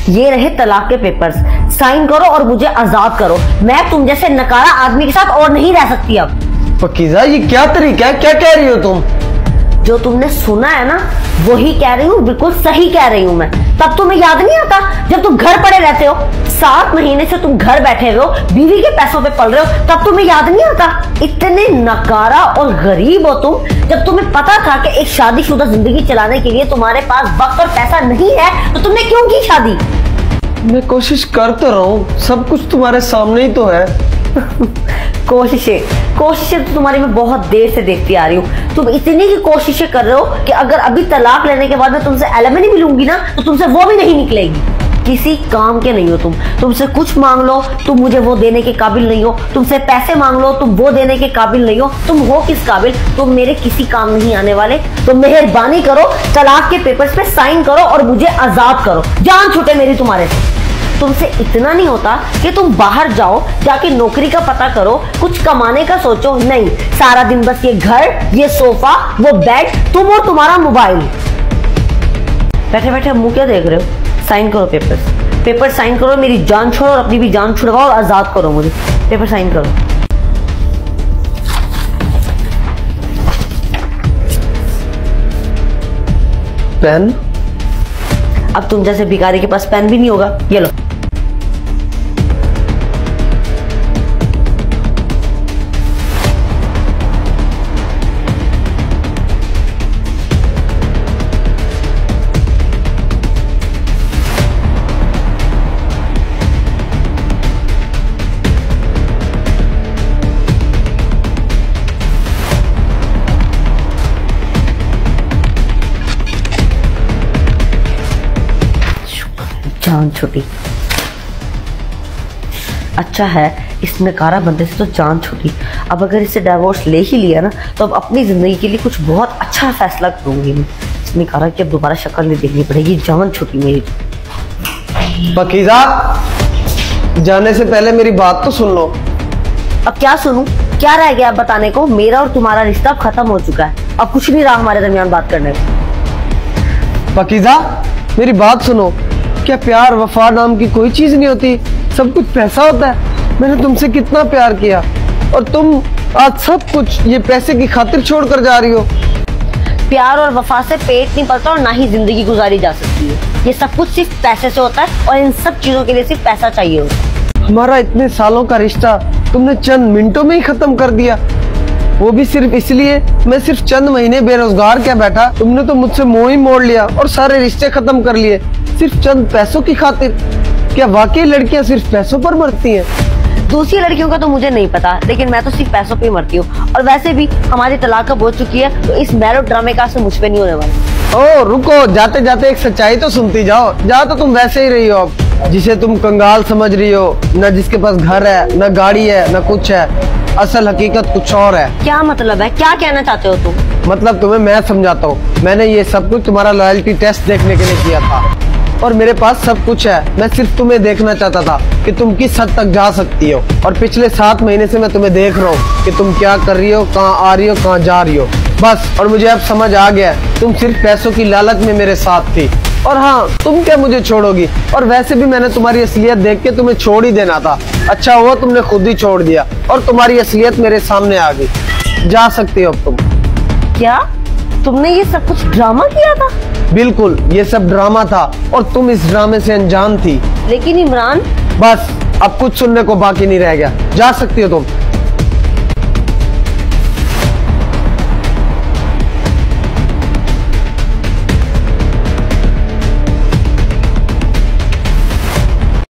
ये रहे तलाक के पेपर्स, साइन करो और मुझे आजाद करो। मैं तुम जैसे नकारा आदमी के साथ और नहीं रह सकती अब। पाकीज़ा ये क्या तरीका है, क्या कह रही हो तुम? जो तुमने सुना है ना वही कह रही हूँ, बिल्कुल सही कह रही हूँ मैं। तब तुम्हें याद नहीं आता जब तुम घर पड़े रहते हो, 7 महीने से तुम घर बैठे हो, बीवी के पैसों पे पल रहे हो, तब तुम्हें याद नहीं आता? इतने नकारा और गरीब हो तुम, जब तुम्हें पता था कि एक शादीशुदा जिंदगी चलाने के लिए तुम्हारे पास वक्त और पैसा नहीं है, तो तुमने क्यों की शादी? मैं कोशिश कर तो रहा हूँ, सब कुछ तुम्हारे सामने ही तो है। कोशिशें तो तुम्हारी मैं बहुत देर से देखती आ रही हूँ। तुम इतनी की कोशिशें कर रहे हो कि अगर अभी तलाक लेने के बाद मैं तुमसे एलिमनी भी लूंगी ना तो तुमसे वो भी नहीं निकलेगी। किसी काम के नहीं हो तुम। तुमसे कुछ मांग लो तुम मुझे वो देने के काबिल नहीं हो, तुमसे पैसे मांग लो तुम वो देने के काबिल नहीं हो। तुम हो किस काबिल? तुम मेरे किसी काम नहीं आने वाले। तो मेहरबानी करो, तलाक के पेपर्स पे साइन करो और मुझे आजाद करो। जान छूटे मेरी तुम्हारे से। तुमसे इतना नहीं होता कि तुम बाहर जाओ, जाके नौकरी का पता करो, कुछ कमाने का सोचो? नहीं, सारा दिन बस ये घर, ये सोफा, वो बेड, तुम और तुम्हारा मोबाइल। बैठे बैठे मुंह क्या देख रहे हो? साइन करो पेपर साइन करो, मेरी जान छोड़ो और अपनी भी जान छुड़वाओ और आजाद करो मुझे। पेपर साइन करो। पेन? अब तुम जैसे भिखारी के पास पेन भी नहीं होगा, ये लो। जान छूटी। अच्छा है इस नकारा बंदे से तो जान छूटी। अब अगर इसे डिवोर्स ले ही लिया ना तो अब अपनी जिंदगी के लिए कुछ बहुत अच्छा फैसला करूंगी मैं। इस नकारा की अब दोबारा शक्ल नहीं देखनी पड़ेगी। जान छूटी मेरी। पाकीज़ा जाने से पहले मेरी बात तो सुन लो। अब क्या सुनूं? क्या रह गया अब बताने को? मेरा और तुम्हारा रिश्ता खत्म हो चुका है, अब कुछ नहीं रहा हमारे दरमियान बात करने को। पाकीज़ा मेरी बात सुनो। क्या प्यार वफा नाम की कोई चीज नहीं होती? सब कुछ पैसा होता है। मैंने तुमसे कितना प्यार किया और तुम आज सब कुछ ये पैसे की खातिर छोड़ कर जा रही हो। प्यार और वफा से पेट नहीं पलता और ना ही जिंदगी गुजारी जा सकती है। ये सब कुछ सिर्फ पैसे से होता है और इन सब चीजों के लिए सिर्फ पैसा चाहिए होता है। हमारा इतने सालों का रिश्ता तुमने चंद मिनटों में ही खत्म कर दिया, वो भी सिर्फ इसलिए मैं सिर्फ चंद महीने बेरोजगार क्या बैठा। तुमने तो मुझसे मोह ही मोड़ लिया और सारे रिश्ते खत्म कर लिए सिर्फ चंद पैसों की खातिर। क्या वाकई लड़कियां सिर्फ पैसों पर मरती हैं? दूसरी लड़कियों का तो मुझे नहीं पता, लेकिन मैं तो सिर्फ पैसों पे ही मरती हूँ। और वैसे भी हमारी तलाक कब हो चुकी है तो इस मैलो ड्रामे का असर मुझ पे नहीं होने वाला। ओ रुको, जाते जाते एक सच्चाई तो सुनती जाओ। जा तो तुम वैसे ही रही हो अब, जिसे तुम कंगाल समझ रही हो, न जिसके पास घर है, न गाड़ी है, न कुछ है। असल हकीकत कुछ और है। क्या मतलब है? क्या कहना चाहते हो तुम? मतलब तुम्हें मैं समझाता हूँ। मैंने ये सब कुछ तुम्हारा लॉयल्टी टेस्ट देखने के लिए किया था और मेरे पास सब कुछ है। मैं सिर्फ तुम्हें देखना चाहता था कि तुम किस हद तक जा सकती हो। और पिछले 7 महीने से मैं तुम्हें देख रहा हूँ कि तुम क्या कर रही हो, कहाँ आ रही हो, कहाँ जा रही हो। बस, और मुझे अब समझ आ गया तुम सिर्फ पैसों की लालच में मेरे साथ थी। और हाँ, तुम क्या मुझे छोड़ोगी? और वैसे भी मैंने तुम्हारी असलियत देख के तुम्हें छोड़ ही देना था। अच्छा हुआ तुमने खुद ही छोड़ दिया और तुम्हारी असलियत मेरे सामने आ गई। जा सकती हो अब तुम। क्या तुमने ये सब कुछ ड्रामा किया था? बिल्कुल, ये सब ड्रामा था और तुम इस ड्रामे से अनजान थी। लेकिन इमरान। बस अब कुछ सुनने को बाकी नहीं रह गया। जा सकती हो तुम।